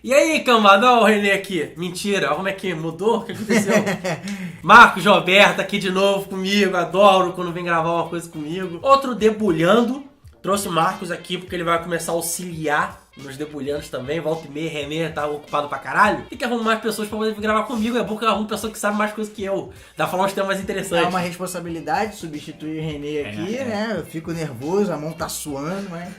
E aí, cambada, olha o Renê aqui. Mentira, olha como é que mudou? O que aconteceu? Marcos Roberto aqui de novo comigo, adoro quando vem gravar uma coisa comigo. Outro debulhando. Trouxe o Marcos aqui porque ele vai começar a auxiliar nos debulhandos também. Volta e meia, Renê tá ocupado pra caralho. Tem que arrumar mais pessoas pra poder gravar comigo. É bom que eu arrumo pessoa que sabe mais coisas que eu. Dá pra falar uns temas mais interessantes. É uma responsabilidade substituir o Renê aqui, né? Eu fico nervoso, a mão tá suando, mas...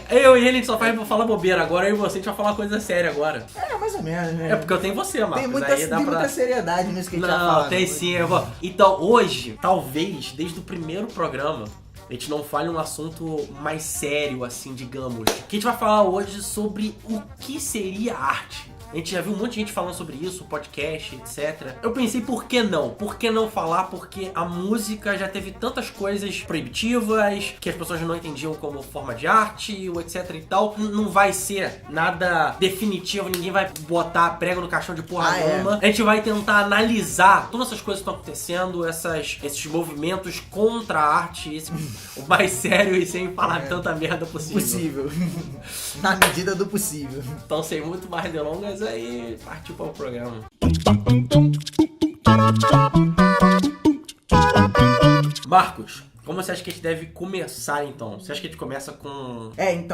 Eu e ele a gente só faz pra falar bobeira. Agora eu e você a gente vai falar coisa séria agora. É, mais ou menos, né? É porque eu tenho você, Marcos. Tem muita seriedade nisso que a gente vai falar. Não, tem sim. Então, hoje, talvez, desde o primeiro programa, a gente não fale um assunto mais sério, assim, digamos. Que a gente vai falar hoje sobre o que seria arte. A gente já viu um monte de gente falando sobre isso, podcast, etc. Eu pensei, por que não? Por que não falar? Porque a música já teve tantas coisas proibitivas, que as pessoas não entendiam como forma de arte, ou etc e tal. Não vai ser nada definitivo, ninguém vai botar prego no caixão de porra nenhuma. A gente vai tentar analisar todas essas coisas que estão acontecendo, esses movimentos contra a arte, o mais sério e sem falar tanta merda possível. Na medida do possível. Então, sem muito mais delongas, aí partiu para o programa. Marcos, como você acha que a gente deve começar, então? Você acha que a gente começa com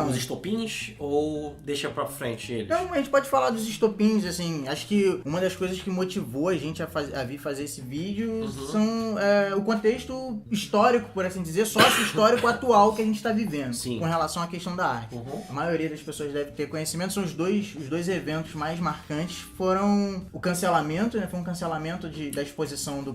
os estopins ou deixa pra frente eles? Então, a gente pode falar dos estopins, assim. Acho que uma das coisas que motivou a gente a vir fazer esse vídeo são o contexto histórico, por assim dizer, sócio-histórico atual que a gente tá vivendo. Sim. Com relação à questão da arte. A maioria das pessoas deve ter conhecimento. São os dois eventos mais marcantes. Foram o cancelamento, né? Foi um cancelamento da exposição do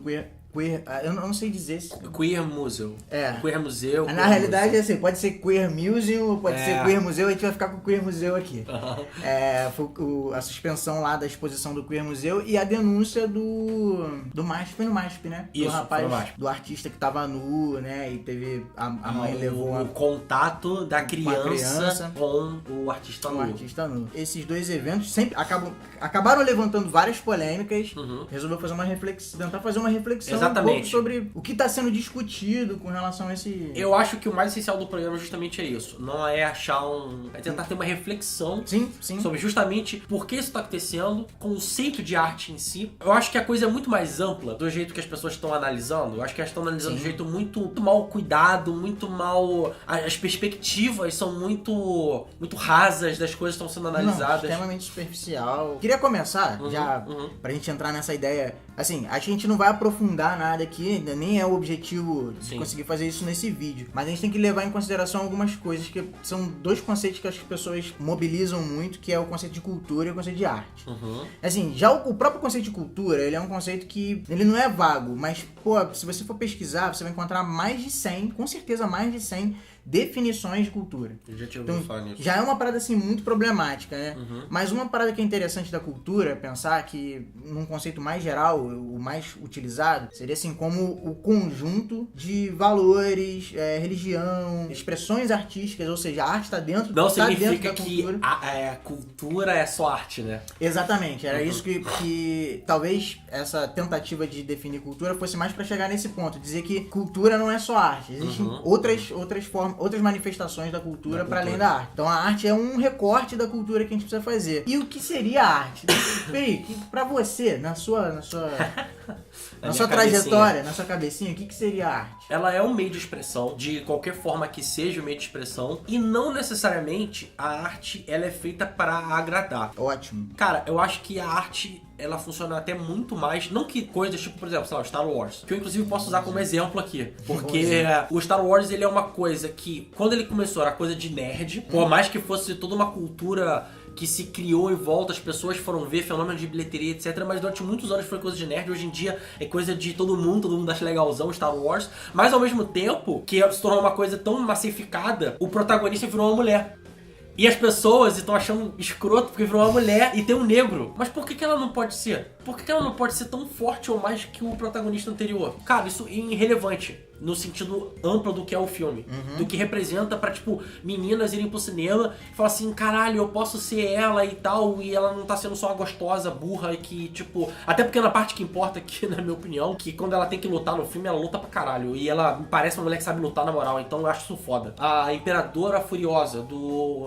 Queer, eu não sei dizer se... Queer Museu. Queer Museu. Na realidade, assim, pode ser Queer Museum, pode ser Queer Museu, a gente vai ficar com o Queer Museu aqui. Foi a suspensão lá da exposição do Queer Museu e a denúncia do MASP, foi no MASP, né? Isso, do rapaz, do artista que tava nu, né? E teve, a mãe levou... O contato da criança com o artista nu. Esses dois eventos sempre acabaram levantando várias polêmicas, resolveu fazer uma reflexão, tentar fazer uma reflexão um pouco sobre o que está sendo discutido com relação a esse... Eu acho que o mais essencial do programa justamente é isso. Não é é tentar ter uma reflexão sobre justamente por que isso está acontecendo, conceito de arte em si. Eu acho que a coisa é muito mais ampla do jeito que as pessoas estão analisando. Eu acho que elas estão analisando de um jeito muito mal cuidado, muito mal... As perspectivas são muito rasas das coisas que estão sendo analisadas. Extremamente superficial. Queria começar, pra gente entrar nessa ideia... Assim, acho que a gente não vai aprofundar nada aqui, nem é o objetivo de conseguir fazer isso nesse vídeo. Mas a gente tem que levar em consideração algumas coisas que são dois conceitos que as pessoas mobilizam muito, que é o conceito de cultura e o conceito de arte. Assim, já o próprio conceito de cultura, ele é um conceito que, ele não é vago, mas, se você for pesquisar, você vai encontrar mais de 100, com certeza mais de 100 definições de cultura. Eu já tinha ouvido falar nisso. Já é uma parada assim muito problemática, né? Mas uma parada que é interessante da cultura, pensar que num conceito mais geral, o mais utilizado, seria assim como o conjunto de valores, religião, expressões artísticas, ou seja, a arte está dentro Não tá significa dentro da que cultura. a cultura é só arte, né? Exatamente, era isso que talvez essa tentativa de definir cultura fosse mais para chegar nesse ponto, dizer que cultura não é só arte, existem outras formas, outras manifestações da cultura para além da arte. Então a arte é um recorte da cultura que a gente precisa fazer. E o que seria a arte? Peraí, pra você, na sua trajetória, na sua cabecinha, o que seria a arte? Ela é um meio de expressão, de qualquer forma que seja o meio de expressão, e não necessariamente a arte ela é feita para agradar. Ótimo. Cara, eu acho que a arte ela funciona até muito mais, não que coisas tipo, por exemplo, sei lá, o Star Wars, que eu inclusive posso usar como exemplo aqui, porque o Star Wars ele é uma coisa que, quando ele começou, era coisa de nerd, por mais que fosse toda uma cultura que se criou em volta, as pessoas foram ver fenômenos de bilheteria, etc, mas durante muitos anos foi coisa de nerd, hoje em dia é coisa de todo mundo acha legalzão Star Wars, mas ao mesmo tempo que se tornou uma coisa tão massificada, o protagonista virou uma mulher. E as pessoas estão achando escroto porque virou uma mulher e tem um negro. Mas por que ela não pode ser? Por que ela não pode ser tão forte ou mais que o protagonista anterior? Cara, isso é irrelevante. no sentido amplo do que é o filme. Do que representa pra, tipo, meninas irem pro cinema e falar assim, caralho, eu posso ser ela e tal, e ela não tá sendo só uma gostosa, burra, e que, tipo... Até porque na parte que importa aqui, na minha opinião, que quando ela tem que lutar no filme, ela luta pra caralho. E ela me parece uma mulher que sabe lutar na moral, então eu acho isso foda. A Imperadora Furiosa,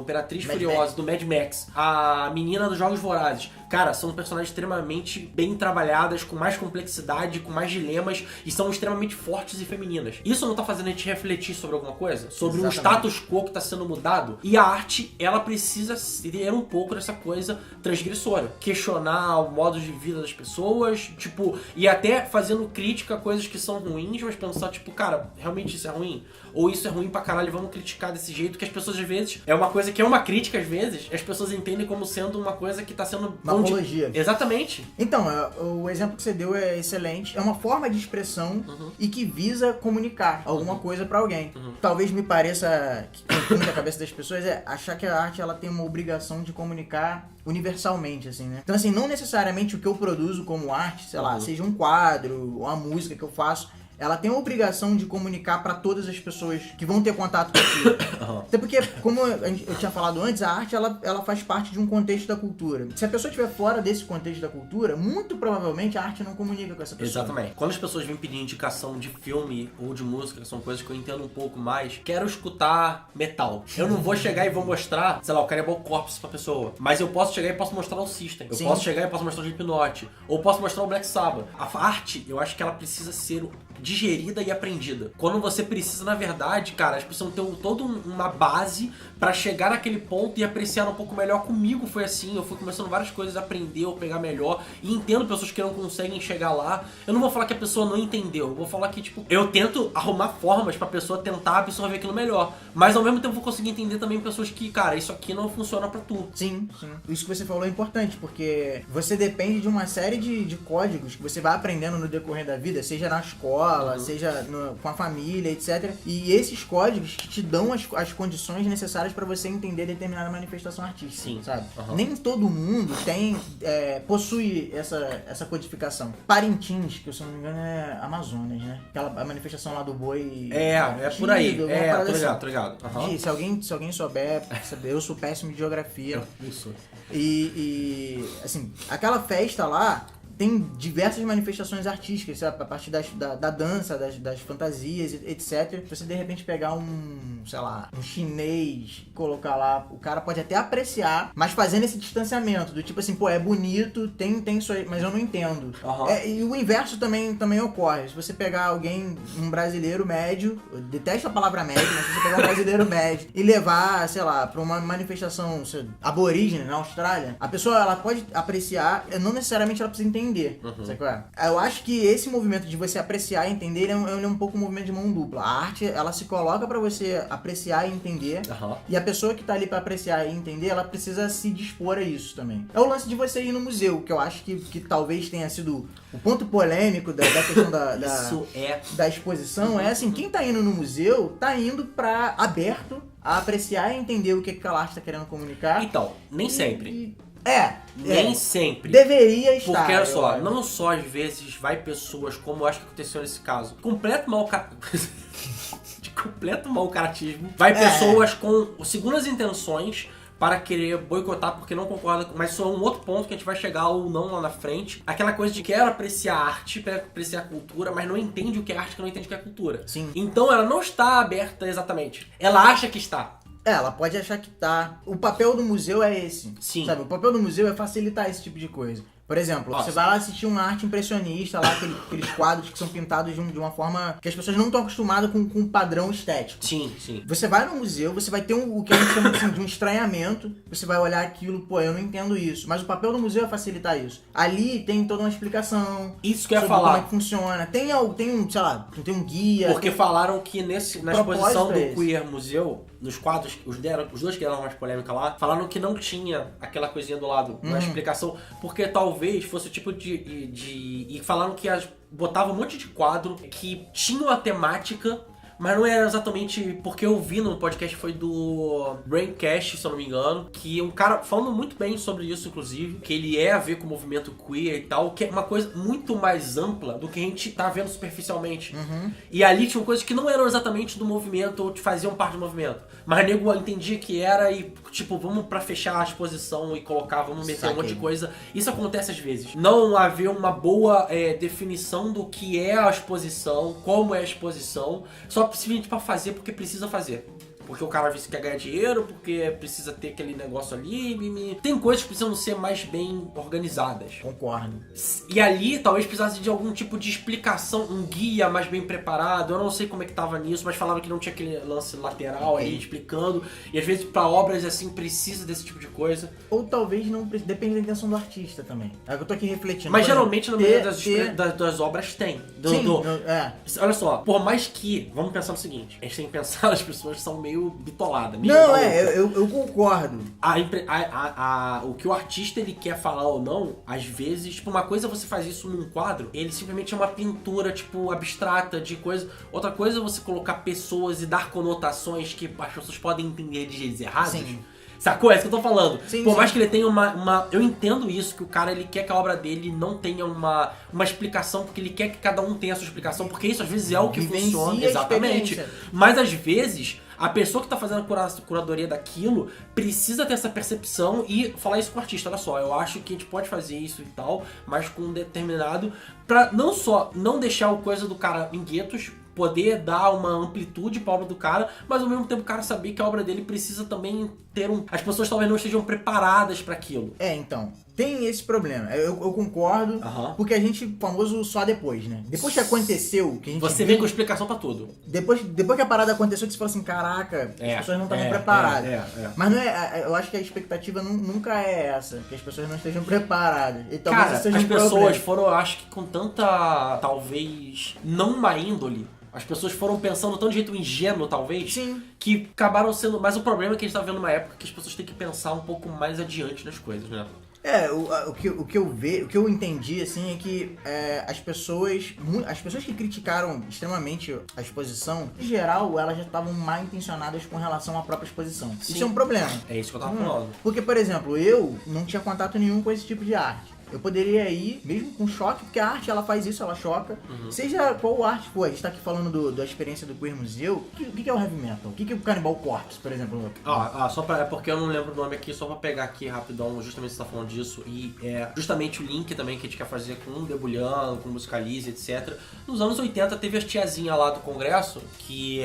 Imperatriz Furiosa, do Mad Max. A menina dos Jogos Vorazes. Cara, são personagens extremamente bem trabalhadas, com mais complexidade, com mais dilemas, e são extremamente fortes e femininas. Isso não tá fazendo a gente refletir sobre alguma coisa? Sobre o status quo que tá sendo mudado? E a arte, ela precisa ter um pouco dessa coisa transgressora. Questionar o modo de vida das pessoas, tipo, e até fazendo crítica a coisas que são ruins, mas pensar, tipo, cara, realmente isso é ruim? Ou isso é ruim pra caralho, vamos criticar desse jeito, que as pessoas às vezes, é uma coisa que é uma crítica às vezes, as pessoas entendem como sendo uma coisa que tá sendo... Uma apologia. Exatamente. Então, o exemplo que você deu é excelente. É uma forma de expressão e que visa comunicar alguma coisa pra alguém. Talvez me pareça que confunde a cabeça das pessoas é achar que a arte ela tem uma obrigação de comunicar universalmente, assim, né? Então, assim, não necessariamente o que eu produzo como arte, sei lá, seja um quadro ou uma música que eu faço, ela tem a obrigação de comunicar para todas as pessoas que vão ter contato com aquilo. Até porque, como eu tinha falado antes, a arte ela faz parte de um contexto da cultura. Se a pessoa estiver fora desse contexto da cultura, muito provavelmente a arte não comunica com essa pessoa. Exatamente. Quando as pessoas vêm pedir indicação de filme ou de música, que são coisas que eu entendo um pouco mais, quero escutar metal. Eu não vou chegar e vou mostrar, sei lá, o Cannibal Corpse pra pessoa, mas eu posso chegar e posso mostrar o System. Eu posso chegar e posso mostrar o Slipknot. Ou posso mostrar o Black Sabbath. A arte, eu acho que ela precisa ser digerida e aprendida. Quando você precisa, na verdade, cara, as pessoas têm toda uma base pra chegar naquele ponto e apreciar um pouco melhor. Comigo foi assim, eu fui começando várias coisas a aprender ou pegar melhor, e entendo pessoas que não conseguem chegar lá. Eu não vou falar que a pessoa não entendeu, eu vou falar que, tipo, eu tento arrumar formas pra pessoa tentar absorver aquilo melhor, mas ao mesmo tempo eu vou conseguir entender também pessoas que, cara, isso aqui não funciona pra tu. Sim. Isso que você falou é importante, porque você depende de uma série de códigos que você vai aprendendo no decorrer da vida, seja na escola, seja com a família, etc. E esses códigos que te dão as condições necessárias para você entender determinada manifestação artística. Sim. Sabe? Nem todo mundo possui essa codificação. Parintins, que se eu não me engano é Amazonas, né? A manifestação lá do boi. É por aí. Tô ligado. Se alguém souber, eu sou péssimo de geografia. Isso. E assim, aquela festa lá tem diversas manifestações artísticas, sabe? A partir da dança, das fantasias, etc. Se você de repente pegar um chinês, colocar lá, o cara pode até apreciar, mas fazendo esse distanciamento, do tipo assim, pô, é bonito, tem isso aí, mas eu não entendo. E o inverso também ocorre. Se você pegar alguém, um brasileiro médio, eu detesto a palavra médio, mas se você pegar um brasileiro médio e levar, sei lá, pra uma manifestação aborígene na Austrália, a pessoa, ela pode apreciar, não necessariamente ela precisa entender. Sabe qual é? Eu acho que esse movimento de você apreciar e entender, ele é um pouco um movimento de mão dupla. A arte, ela se coloca pra você apreciar e entender, e a pessoa que tá ali pra apreciar e entender, ela precisa se dispor a isso também. É o lance de você ir no museu, que eu acho que talvez tenha sido o ponto polêmico da questão da exposição. É assim, quem tá indo no museu, tá indo pra aberto a apreciar e entender o que aquela arte tá querendo comunicar. Então, nem sempre. Nem sempre. Deveria estar. Porque, olha só, não só às vezes vai pessoas, como eu acho que aconteceu nesse caso, completo mau caratismo, vai pessoas com segundas intenções para querer boicotar porque não concorda, mas isso é um outro ponto que a gente vai chegar ou não lá na frente. Aquela coisa de quer apreciar a arte, quer apreciar a cultura, mas não entende o que é arte, que não entende o que é cultura. Sim. Então ela não está aberta exatamente. Ela acha que está. Ela pode achar que tá. O papel do museu é esse. Sim. Sabe? O papel do museu é facilitar esse tipo de coisa. Por exemplo, você vai lá assistir uma arte impressionista, lá aqueles quadros que são pintados de uma forma que as pessoas não estão acostumadas com um padrão estético. Sim. Você vai no museu, você vai ter o que a gente chama assim, de um estranhamento, você vai olhar aquilo, pô, eu não entendo isso. Mas o papel do museu é facilitar isso. Ali tem toda uma explicação. Isso que eu ia sobre falar. Como é que funciona. Tem um guia. Porque falaram que na exposição do Queer Museu, nos quadros, os dois que deram mais polêmica lá, falaram que não tinha aquela coisinha do lado, uma explicação, porque talvez fosse o tipo e falaram que botavam um monte de quadro que tinham a temática, mas não era exatamente porque eu vi no podcast, foi do Braincast, se eu não me engano, que um cara falando muito bem sobre isso, inclusive, que ele é a ver com o movimento queer e tal, que é uma coisa muito mais ampla do que a gente tá vendo superficialmente. E ali tinham coisas que não eram exatamente do movimento ou faziam parte do movimento, mas o nego entendia que era e, tipo, vamos pra fechar a exposição e colocar, vamos meter um monte de coisa. Isso acontece às vezes. Não haver uma boa definição do que é a exposição, como é a exposição, só simplesmente pra fazer porque precisa fazer. Porque o cara quer ganhar dinheiro, porque precisa ter aquele negócio ali. Tem coisas que precisam ser mais bem organizadas. Concordo. E ali talvez precisasse de algum tipo de explicação, um guia mais bem preparado. Eu não sei como é que tava nisso, mas falava que não tinha aquele lance lateral ali explicando. E às vezes pra obras assim precisa desse tipo de coisa. Ou talvez não precise, depende da intenção do artista também. É o que eu tô aqui refletindo. Mas geralmente na maioria das obras tem. Olha só, por mais que, vamos pensar no seguinte, a gente tem que pensar, as pessoas são meio bitolada. Não, eu concordo. O que o artista ele quer falar ou não, às vezes, tipo, uma coisa é você faz isso num quadro, ele simplesmente é uma pintura, tipo, abstrata de coisa. Outra coisa é você colocar pessoas e dar conotações que as pessoas podem entender de jeitos errados. Sim. Sacou? É isso que eu tô falando. Sim, Por mais que ele tenha uma... Eu entendo isso, que o cara ele quer que a obra dele não tenha uma explicação, porque ele quer que cada um tenha a sua explicação, porque isso às vezes é o que funciona. Exatamente. Mas às vezes, a pessoa que tá fazendo a curadoria daquilo precisa ter essa percepção e falar isso com o artista. Olha só, eu acho que a gente pode fazer isso e tal, mas com um determinado... Pra não só não deixar o coisa do cara em guetos, poder dar uma amplitude pra obra do cara, mas ao mesmo tempo o cara saber que a obra dele precisa também ter as pessoas talvez não estejam preparadas pra aquilo. Então, tem esse problema. Eu concordo, porque a gente, famoso só depois, né? Depois que aconteceu, que a gente Você vem com explicação pra tudo. Depois que a parada aconteceu, que você fala assim, caraca, as pessoas não estavam preparadas. Mas não eu acho que a expectativa nunca é essa, que as pessoas não estejam preparadas. E talvez cara, seja as pessoas problema. foram, eu acho que com tanta, talvez, não má índole, as pessoas foram pensando tão de jeito ingênuo, talvez, que acabaram sendo... Mas o problema é que a gente tá vendo uma época que as pessoas têm que pensar um pouco mais adiante nas coisas, né? O que eu entendi, assim, é que as pessoas que criticaram extremamente a exposição, em geral, elas já estavam mal intencionadas com relação à própria exposição. Sim. Isso é um problema. É isso que eu tava falando. Porque, por exemplo, eu não tinha contato nenhum com esse tipo de arte. Eu poderia ir, mesmo com choque, porque a arte, ela faz isso, ela choca. Seja qual arte for, a gente tá aqui falando da experiência do Queer Museu. O que é o Heavy Metal? O que é o Cannibal Corpse, por exemplo? É porque eu não lembro o nome aqui, só pra pegar aqui rapidão, justamente você tá falando disso. E justamente o link também que a gente quer fazer com o Debulhando, com o Musicalize, etc. Nos anos 80 teve as tiazinhas lá do Congresso, que...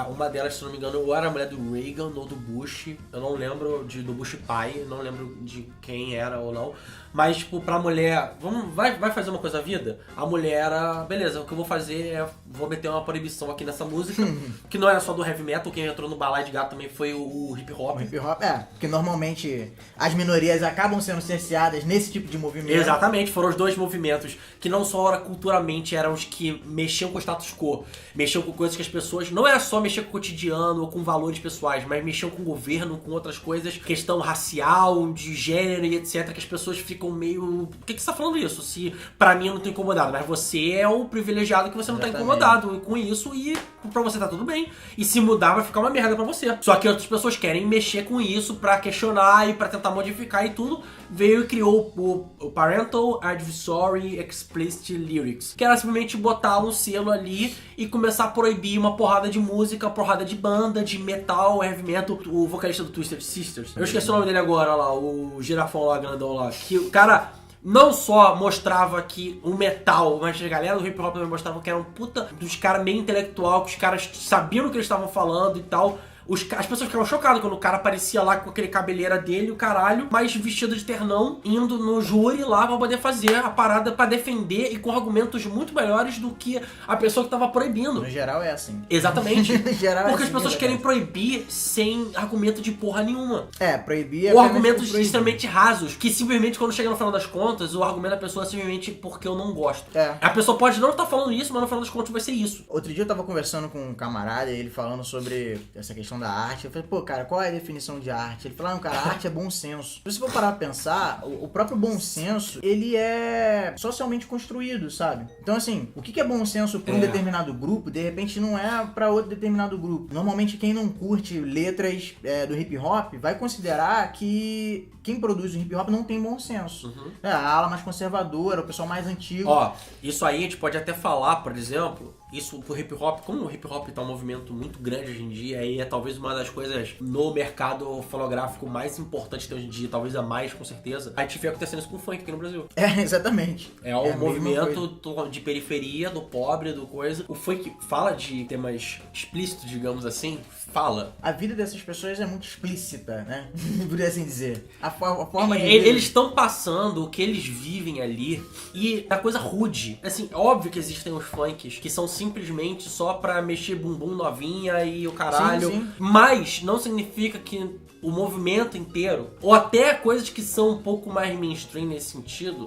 uma delas, se não me engano, ou era a mulher do Reagan ou do Bush. Eu não lembro do Bush pai, não lembro de quem era ou não. Mas, tipo, pra mulher, vai fazer uma coisa à vida? A mulher era, beleza, o que eu vou fazer é, vou meter uma proibição aqui nessa música, que não era só do heavy metal, quem entrou no balai de gato também foi o hip hop. O hip hop, porque normalmente as minorias acabam sendo cerceadas nesse tipo de movimento. Exatamente, foram os dois movimentos que não só culturalmente eram os que mexiam com o status quo, mexiam com coisas que as pessoas, não era só mexer com o cotidiano ou com valores pessoais, mas mexiam com o governo, com outras coisas, questão racial, de gênero e etc, que as pessoas ficam meio... Por que você tá falando isso? Se pra mim eu não tô incomodado, mas você é o privilegiado que você não tá incomodado com isso e pra você tá tudo bem. E se mudar vai ficar uma merda pra você. Só que outras pessoas querem mexer com isso pra questionar e pra tentar modificar e tudo. Veio e criou o Parental Advisory Explicit Lyrics, que era simplesmente botar um selo ali e começar a proibir uma porrada de música, uma porrada de banda, de metal, heavy metal. O vocalista do Twisted Sisters, eu esqueci o nome dele agora lá, o girafão lá, grandão lá, que o cara não só mostrava que o metal, mas a galera do hip hop também mostrava que era um puta dos caras meio intelectual, que os caras sabiam o que eles estavam falando e tal. As pessoas ficavam chocadas quando o cara aparecia lá com aquele cabeleira dele, o caralho, mas vestido de ternão, indo no júri lá pra poder fazer a parada pra defender e com argumentos muito melhores do que a pessoa que tava proibindo. No geral é assim. Exatamente. No geral porque é as pessoas querem proibir sem argumento de porra nenhuma. Proibir ou argumentos extremamente rasos, que simplesmente quando chega no final das contas, o argumento da pessoa é simplesmente porque eu não gosto. A pessoa pode não estar falando isso, mas no final das contas vai ser isso. Outro dia eu tava conversando com um camarada e ele falando sobre essa questão questão da arte. Eu falei, pô, cara, qual é a definição de arte? Ele falou, não, cara, a arte é bom senso. Se você for parar pra pensar, o próprio bom senso, ele é socialmente construído, sabe? Então, assim, o que é bom senso pra um determinado grupo, de repente não é pra outro determinado grupo. Normalmente, quem não curte letras do hip hop vai considerar que quem produz o hip hop não tem bom senso. A ala mais conservadora, o pessoal mais antigo. Ó, isso aí a gente pode até falar, por exemplo, isso pro hip hop, como o hip hop tá um movimento muito grande hoje em dia, e é talvez uma das coisas no mercado fonográfico mais importante de hoje em dia, talvez a mais, com certeza, a gente vê acontecendo isso com o funk aqui no Brasil. Exatamente. É um movimento de periferia, do pobre, do coisa. O funk fala de temas explícitos, digamos assim, fala. A vida dessas pessoas é muito explícita, né? Por assim dizer. A forma de eles estão passando o que eles vivem ali e a coisa rude. Assim, óbvio que existem os funks que são simplesmente só pra mexer bumbum novinha e o caralho. Sim. Mas não significa que o movimento inteiro, ou até coisas que são um pouco mais mainstream nesse sentido,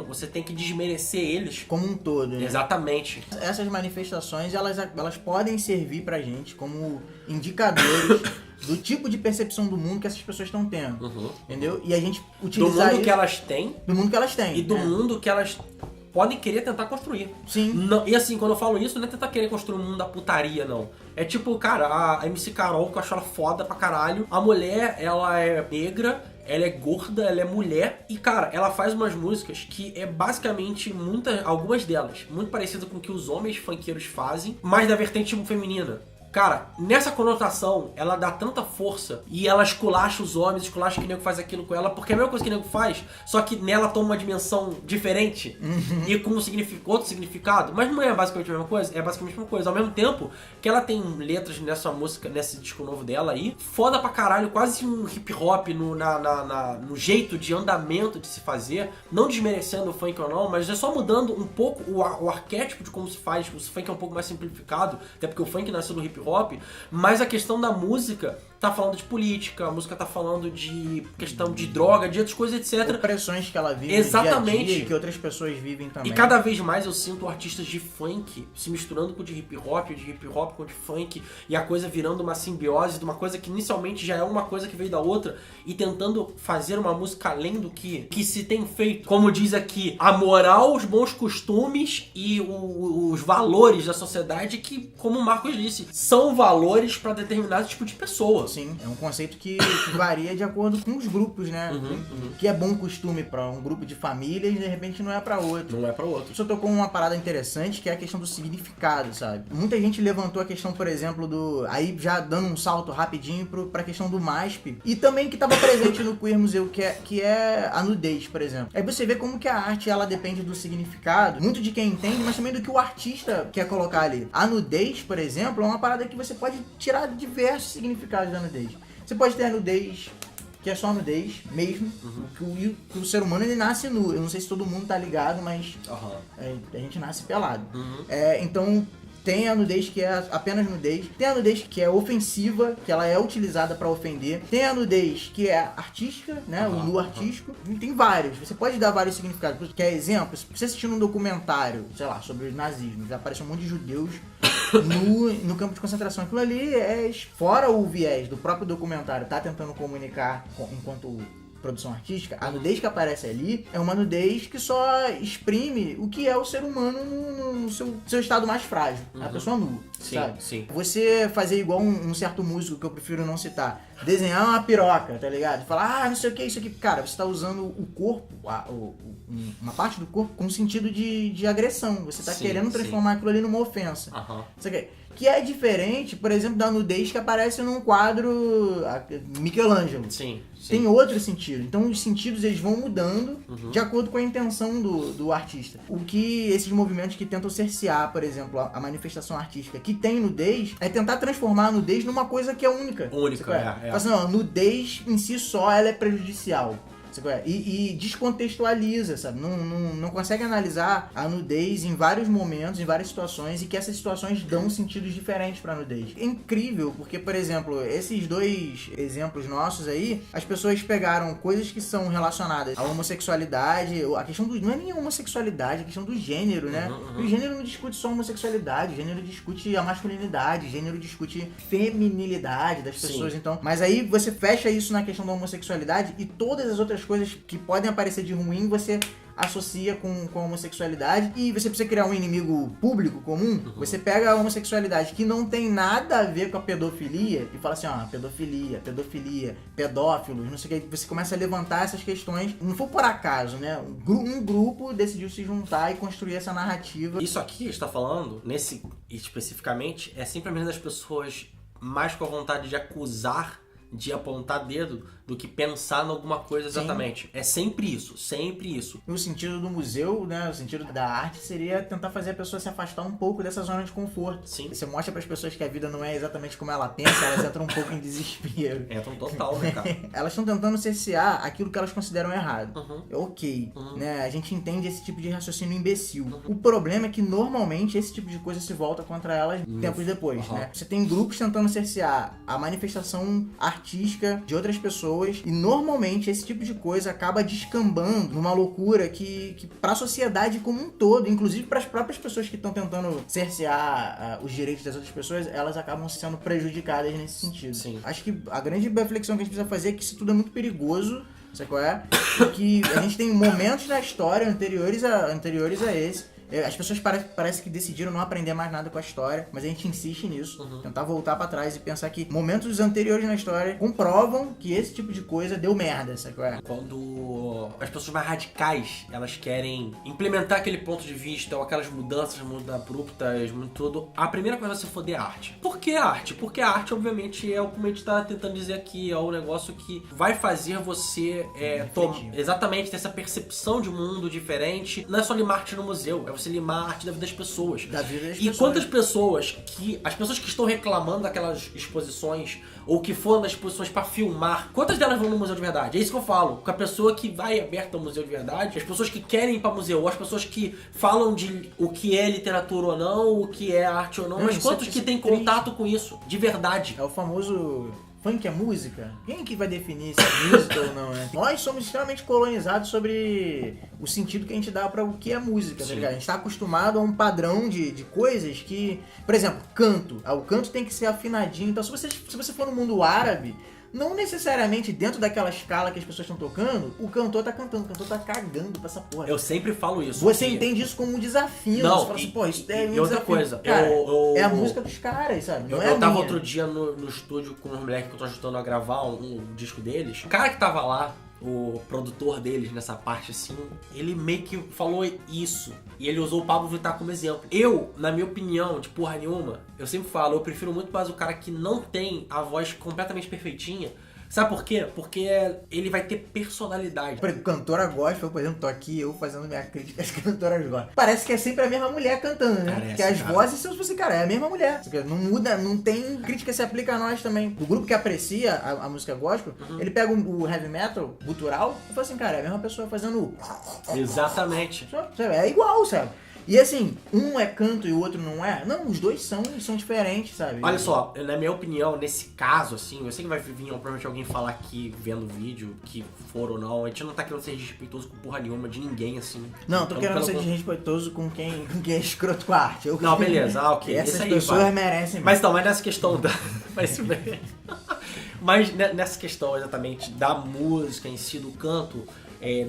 você tem que desmerecer eles. Como um todo, né? Exatamente. Essas manifestações, elas podem servir pra gente como indicadores do tipo de percepção do mundo que essas pessoas estão tendo. Entendeu? E a gente utilizar do mundo que elas têm. Do mundo que elas têm. E do mundo que elas podem querer tentar construir. Sim. Não, e assim, quando eu falo isso, não é tentar querer construir um mundo da putaria, não. É tipo, cara, a MC Carol, que eu acho ela foda pra caralho. A mulher, ela é negra, ela é gorda, ela é mulher. E, cara, ela faz umas músicas que é basicamente algumas delas, muito parecidas com o que os homens funkeiros fazem, mas da vertente feminina. Cara, nessa conotação, ela dá tanta força e ela esculacha os homens, esculacha que o nego faz aquilo com ela, porque é a mesma coisa que o nego faz, só que nela toma uma dimensão diferente e com outro significado, mas não é basicamente a mesma coisa, é basicamente a mesma coisa. Ao mesmo tempo que ela tem letras nessa música, nesse disco novo dela aí, foda pra caralho, quase um hip hop no jeito de andamento de se fazer, não desmerecendo o funk ou não, mas é só mudando um pouco o arquétipo de como se faz. O funk é um pouco mais simplificado, até porque o funk nasceu do hip hop, mas a questão da música tá falando de política, a música tá falando de questão de droga, de outras coisas, etc. Opressões que ela vive exatamente no dia a dia, que outras pessoas vivem também. E cada vez mais eu sinto artistas de funk se misturando com o de hip hop com o de funk, e a coisa virando uma simbiose de uma coisa que inicialmente já é uma coisa que veio da outra, e tentando fazer uma música além do que se tem feito. Como diz aqui, a moral, os bons costumes e os valores da sociedade que, como o Marcos disse, são valores para determinado tipo de pessoa. Sim, é um conceito que varia de acordo com os grupos, né? Que é bom costume para um grupo de família e de repente não é para outro. Não é para outro. Você tocou uma parada interessante que é a questão do significado, sabe? Muita gente levantou a questão, por exemplo, aí já dando um salto rapidinho pra questão do MASP, e também que estava presente no Queer Museu, que é a nudez, por exemplo. Aí você vê como que a arte, ela depende do significado, muito de quem entende, mas também do que o artista quer colocar ali. A nudez, por exemplo, é uma parada que você pode tirar diversos significados da nudez. Você pode ter a nudez que é só nudez mesmo, que o ser humano ele nasce nu. Eu não sei se todo mundo tá ligado, mas a gente nasce pelado. Então tem a nudez que é apenas nudez, tem a nudez que é ofensiva, que ela é utilizada pra ofender, tem a nudez que é artística, né, o nu artístico, tem vários, você pode dar vários significados. Quer exemplo? Se você assistir um documentário, sei lá, sobre o nazismo, já apareceu um monte de judeus no campo de concentração. Aquilo ali é fora o viés do próprio documentário, tá tentando comunicar enquanto produção artística. A nudez que aparece ali é uma nudez que só exprime o que é o ser humano no seu estado mais frágil. A pessoa nua, sabe? Sim. Você fazer igual um certo músico que eu prefiro não citar, desenhar uma piroca, tá ligado? Falar, não sei o que, isso aqui. Cara, você tá usando o corpo, uma parte do corpo com sentido de agressão. Você tá querendo transformar aquilo ali numa ofensa. Que é diferente, por exemplo, da nudez que aparece num quadro Michelangelo. Sim. Tem outro sentido. Então os sentidos eles vão mudando de acordo com a intenção do artista. O que esses movimentos que tentam cercear, por exemplo, a manifestação artística que tem nudez, é tentar transformar a nudez numa coisa que é única. Única, Assim, nudez em si só ela é prejudicial. E descontextualiza, sabe? Não consegue analisar a nudez em vários momentos, em várias situações, e que essas situações dão sentidos diferentes pra nudez. É incrível, porque, por exemplo, esses dois exemplos nossos aí, as pessoas pegaram coisas que são relacionadas à homossexualidade, a questão não é nem a homossexualidade, a questão do gênero, né? O gênero não discute só homossexualidade, o gênero discute a masculinidade, o gênero discute feminilidade das pessoas, então. Mas aí você fecha isso na questão da homossexualidade e todas as outras coisas que podem aparecer de ruim, você associa com a homossexualidade, e você precisa criar um inimigo público comum. Você pega a homossexualidade que não tem nada a ver com a pedofilia e fala assim, pedofilia, pedófilos, não sei o que, você começa a levantar essas questões, não foi por acaso, né? Um grupo decidiu se juntar e construir essa narrativa. Isso aqui que a gente tá falando, nesse especificamente, é simplesmente das pessoas mais com a vontade de acusar, de apontar dedo, do que pensar em alguma coisa exatamente. Sim. É sempre isso. O sentido do museu, né, o sentido da arte seria tentar fazer a pessoa se afastar um pouco dessa zona de conforto. Sim. Você mostra para as pessoas que a vida não é exatamente como ela pensa, elas entram um pouco em desespero. Entram total, né, cara? Elas estão tentando cercear aquilo que elas consideram errado. Ok, né, a gente entende esse tipo de raciocínio imbecil. O problema é que normalmente esse tipo de coisa se volta contra elas tempos depois, né? Você tem grupos tentando cercear a manifestação artística de outras pessoas, e normalmente esse tipo de coisa acaba descambando numa loucura que para a sociedade como um todo, inclusive para as próprias pessoas que estão tentando cercear os direitos das outras pessoas, elas acabam sendo prejudicadas nesse sentido. Sim. Acho que a grande reflexão que a gente precisa fazer é que isso tudo é muito perigoso, sabe qual é? Que a gente tem momentos na história anteriores a esse. As pessoas parece que decidiram não aprender mais nada com a história, mas a gente insiste nisso, tentar voltar pra trás e pensar que momentos anteriores na história comprovam que esse tipo de coisa deu merda, sabe? Quando as pessoas mais radicais, elas querem implementar aquele ponto de vista ou aquelas mudanças muito abruptas, muito tudo, a primeira coisa é você foder a arte. Por que a arte? Porque a arte, obviamente, é o que a gente tá tentando dizer aqui, é o negócio que vai fazer você exatamente ter essa percepção de um mundo diferente. Não é só limar arte no museu, é você limar a arte da vida das pessoas. Quantas pessoas as pessoas que estão reclamando daquelas exposições ou que foram nas exposições pra filmar, quantas delas vão no museu de verdade? É isso que eu falo. Com a pessoa que vai aberta ao museu de verdade, as pessoas que querem ir pra museu, ou as pessoas que falam de o que é literatura ou não, o que é arte ou não, mas quantos que têm contato com isso, de verdade? É o famoso... Funk é música? Quem que vai definir se é música ou não, né? Nós somos extremamente colonizados sobre o sentido que a gente dá pra o que é música, tá ligado? A gente tá acostumado a um padrão de coisas que... Por exemplo, canto. O canto tem que ser afinadinho. Então, se você for no mundo árabe, não necessariamente dentro daquela escala que as pessoas estão tocando, o cantor tá cantando, o cantor tá cagando pra essa porra. Eu sempre falo isso. Você entende isso como um desafio. Não, você fala assim, pô, isso é um e outra desafio. coisa, cara, é a música dos caras, sabe? Não eu tava outro dia no estúdio com os moleques que eu tô ajudando a gravar um disco deles. O cara que tava lá, o produtor deles nessa parte assim, ele meio que falou isso. E ele usou o Pablo Vittar como exemplo. Eu, na minha opinião, de porra nenhuma, eu sempre falo, eu prefiro muito mais o cara que não tem a voz completamente perfeitinha. Sabe por quê? Porque ele vai ter personalidade. Por exemplo, cantora gospel, por exemplo, tô aqui eu fazendo minha crítica às cantoras gospel. Parece que é sempre a mesma mulher cantando, né? Porque as vozes, se você, cara, é a mesma mulher. Não muda, não tem... Crítica se aplica a nós também. O grupo que aprecia a música gospel, ele pega o heavy metal, gutural, e fala assim, cara, é a mesma pessoa fazendo... Exatamente. É igual, sabe? E assim, um é canto e o outro não é? Não, os dois são diferentes, sabe? Olha só, na minha opinião, nesse caso, assim, eu sei que vai vir provavelmente alguém falar aqui, vendo o vídeo, que for ou não, a gente não tá querendo ser desrespeitoso com porra nenhuma de ninguém, assim. Não, tô querendo ser desrespeitoso com quem é escroto com a arte. Não, beleza, ok. Essas pessoas merecem. Mas então, mas nessa questão da... Mas nessa questão exatamente da música em si, do canto...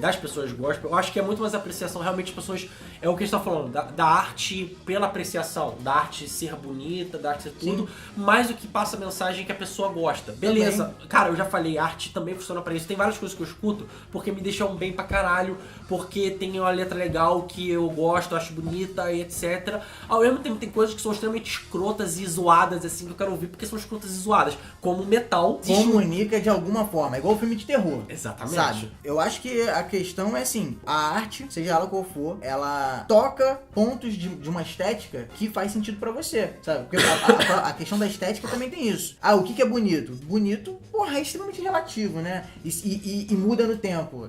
das pessoas gospel, eu acho que é muito mais apreciação, realmente as pessoas, é o que a gente tá falando, da arte pela apreciação, da arte ser bonita, da arte ser tudo, mais do que passa a mensagem que a pessoa gosta. Beleza, também. Cara, eu já falei, a arte também funciona pra isso, tem várias coisas que eu escuto, porque me deixam bem pra caralho, porque tem uma letra legal que eu gosto, acho bonita e etc. Ao mesmo tempo tem coisas que são extremamente escrotas e zoadas, assim, que eu quero ouvir, porque são escrotas e zoadas, como metal. Comunica de alguma forma, é igual filme de terror. Exatamente. Sabe? Eu acho que a questão é assim, a arte, seja ela qual for, ela toca pontos de uma estética que faz sentido pra você, sabe? Porque a questão da estética também tem isso. O que é bonito? Bonito, pô, porra, é extremamente relativo, né? E muda no tempo.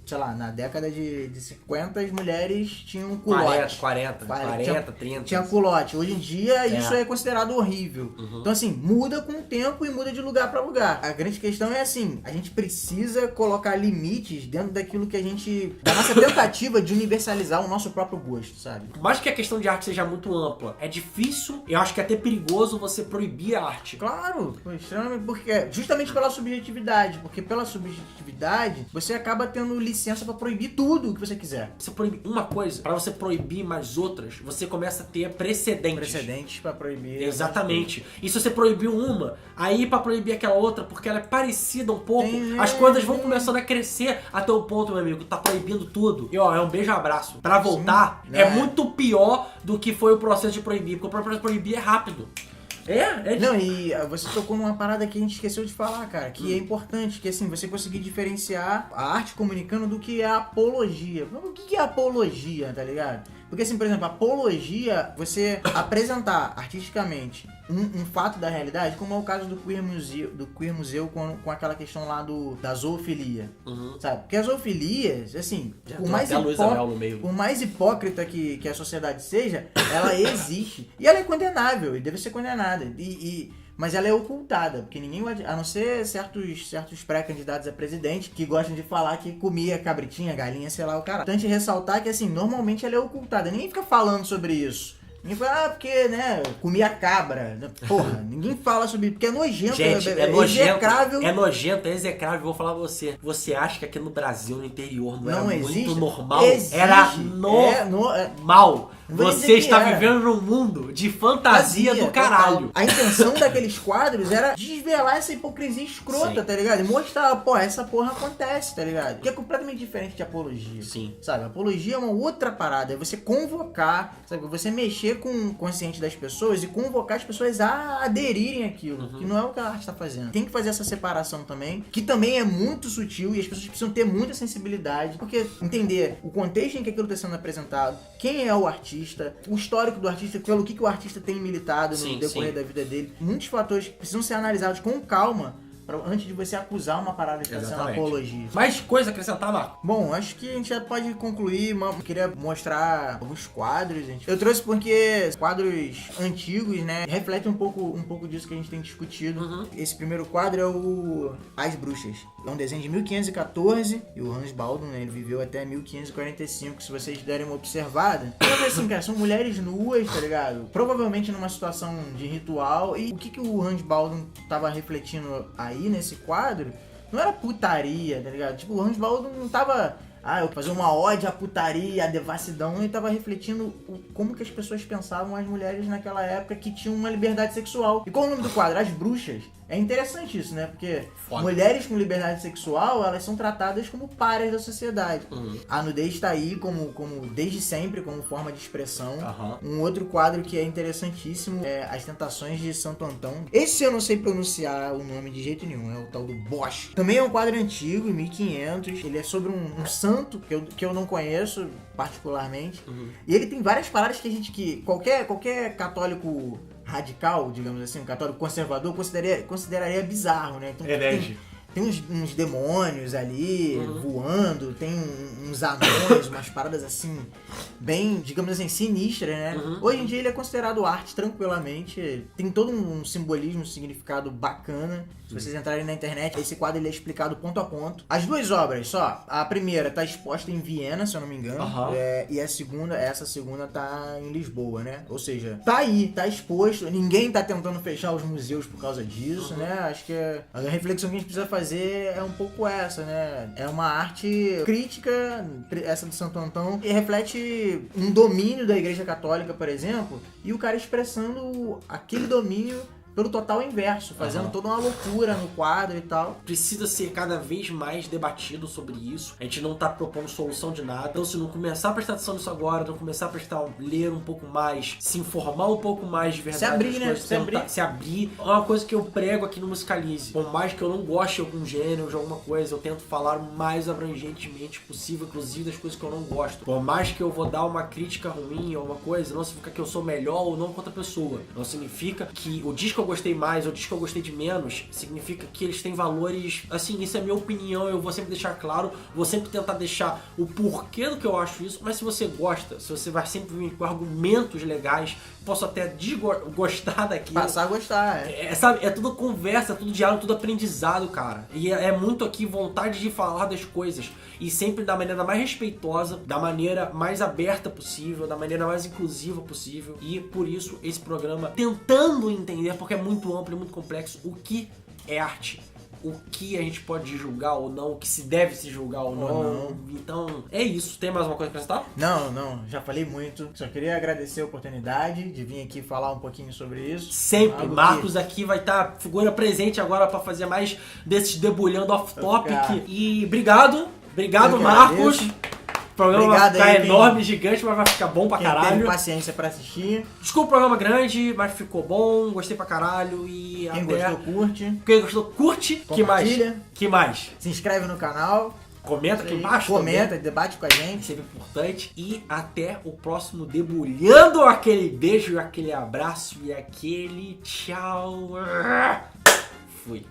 Sei lá, na década de 50 as mulheres tinham culote. 40, 30. Tinha culote. Hoje em dia isso é considerado horrível. Então assim, muda com o tempo e muda de lugar pra lugar. A grande questão é assim, a gente precisa colocar limites dentro daquilo que a gente... da nossa tentativa de universalizar o nosso próprio gosto, sabe? Por mais que a questão de arte seja muito ampla, é difícil, eu acho que é até perigoso você proibir a arte. Claro, extremamente, porque justamente pela subjetividade, porque pela subjetividade você acaba tendo licença pra proibir tudo o que você quiser. Você proíbe uma coisa, pra você proibir mais outras, você começa a ter precedentes. Precedentes pra proibir. Exatamente. E se você proibiu uma, aí pra proibir aquela outra, porque ela é parecida um pouco, as coisas vão começando a crescer até o ponto, meu amigo, tá proibindo tudo. E ó, é um beijo-abraço. Pra voltar, é muito pior do que foi o processo de proibir, porque o processo de proibir é rápido. Não, e você tocou numa parada que a gente esqueceu de falar, cara, que é importante, que assim, você conseguir diferenciar a arte comunicando do que é a apologia. O que é apologia, tá ligado? Porque assim, por exemplo, apologia, você apresentar artisticamente um fato da realidade, como é o caso do Queer Museu com aquela questão lá da zoofilia, sabe? Porque a zoofilia, assim, por mais hipócrita que a sociedade seja, ela existe. E ela é condenável, e deve ser condenada. Mas ela é ocultada, porque ninguém vai... A não ser certos pré-candidatos a presidente que gostam de falar que comia cabritinha, galinha, sei lá, o cara. Importante ressaltar que, assim, normalmente ela é ocultada. Ninguém fica falando sobre isso. Ninguém fala, porque, né, comia cabra. Porra, ninguém fala sobre isso, porque é nojento. Gente, é execrável. É nojento, é execrável. Vou falar pra você. Você acha que aqui no Brasil, no interior, não era existe? Muito normal? Existe. Era normal. Você está vivendo num mundo de fantasia do caralho. A intenção daqueles quadros era desvelar essa hipocrisia escrota, tá ligado? E mostrar, pô, essa porra acontece, tá ligado? Que é completamente diferente de apologia. Sim. Sabe? Apologia é uma outra parada. É você convocar, sabe? Você mexer com o consciente das pessoas e convocar as pessoas a aderirem àquilo. Que não é o que a arte tá fazendo. Tem que fazer essa separação também, que também é muito sutil e as pessoas precisam ter muita sensibilidade. Porque entender o contexto em que aquilo tá sendo apresentado, quem é o artista, o histórico do artista, pelo que o artista tem militado no decorrer da vida dele. Muitos fatores que precisam ser analisados com calma antes de você acusar uma parada de estar sendo apologia. Mais coisa a acrescentar, Marco? Bom, acho que a gente já pode concluir. Eu queria mostrar alguns quadros, gente. Eu trouxe porque quadros antigos, né, refletem um pouco disso que a gente tem discutido. Esse primeiro quadro é o As Bruxas. É um desenho de 1514 e o Hans Baldung, né, ele viveu até 1545, se vocês derem uma observada. Então, assim, cara, são mulheres nuas, tá ligado? Provavelmente numa situação de ritual. E o que o Hans Baldung tava refletindo aí nesse quadro não era putaria, tá ligado? Tipo, o Hans Baldung não tava... eu vou fazer uma ode à putaria, à devassidão, e tava refletindo como que as pessoas pensavam as mulheres naquela época que tinham uma liberdade sexual. E qual é o nome do quadro? As Bruxas. É interessante isso, né? Porque mulheres com liberdade sexual, elas são tratadas como pares da sociedade. A nudez tá aí como desde sempre, como forma de expressão. Um outro quadro que é interessantíssimo é As Tentações de Santo Antão. Esse eu não sei pronunciar o nome de jeito nenhum, é o tal do Bosch. Também é um quadro antigo, em 1500. Ele é sobre um santo que eu não conheço particularmente. E ele tem várias paradas que qualquer católico radical, digamos assim, um católico conservador, consideraria bizarro, né? Então, tem uns demônios ali voando, tem uns anões, umas paradas assim, bem, digamos assim, sinistras, né? Hoje em dia ele é considerado arte tranquilamente, tem todo um simbolismo, um significado bacana. Se vocês entrarem na internet, esse quadro ele é explicado ponto a ponto. As duas obras, só, a primeira tá exposta em Viena, se eu não me engano, e essa segunda tá em Lisboa, né? Ou seja, tá aí, tá exposto, ninguém tá tentando fechar os museus por causa disso, né? Acho que a reflexão que a gente precisa fazer é um pouco essa, né? É uma arte crítica, essa do Santo Antão, e reflete um domínio da Igreja Católica, por exemplo, e o cara expressando aquele domínio pelo total inverso, fazendo toda uma loucura no quadro e tal. Precisa ser cada vez mais debatido sobre isso. A gente não tá propondo solução de nada. Então, se não começar a prestar atenção nisso agora, não começar a ler um pouco mais, se informar um pouco mais de verdade. Se abrir, né? Se abrir. É uma coisa que eu prego aqui no Musicalize. Por mais que eu não goste de algum gênero, de alguma coisa, eu tento falar o mais abrangentemente possível, inclusive das coisas que eu não gosto. Por mais que eu vou dar uma crítica ruim ou alguma coisa, não significa que eu sou melhor ou não que outra pessoa. Não significa que o disco eu gostei mais ou diz que eu gostei de menos, significa que eles têm valores, assim, isso é minha opinião, eu vou sempre deixar claro, vou sempre tentar deixar o porquê do que eu acho isso, mas se você gosta, se você vai sempre vir com argumentos legais, posso até desgostar daquilo. Passar a gostar, sabe, é tudo conversa, tudo diálogo, tudo aprendizado, cara. E é muito aqui vontade de falar das coisas. E sempre da maneira mais respeitosa, da maneira mais aberta possível, da maneira mais inclusiva possível. E por isso esse programa tentando entender, porque é muito amplo e muito complexo, o que é arte. O que a gente pode julgar ou não, o que se deve se julgar ou não. Então, é isso. Tem mais uma coisa pra acrescentar? Não. Já falei muito. Só queria agradecer a oportunidade de vir aqui falar um pouquinho sobre isso. Sempre. Marcos aqui vai estar figura presente agora pra fazer mais desses debulhando off-topic. E obrigado, Marcos. O programa vai ficar enorme, gigante, mas vai ficar bom pra caralho. Teve paciência pra assistir. Desculpa o programa grande, mas ficou bom, gostei pra caralho e Quem gostou, curte. Quem gostou, curte. Que mais? Se inscreve no canal. Comenta aqui embaixo. Comenta, debate com a gente. Sempre importante. E até o próximo Debulhando. Aquele beijo, aquele abraço e aquele tchau. Fui.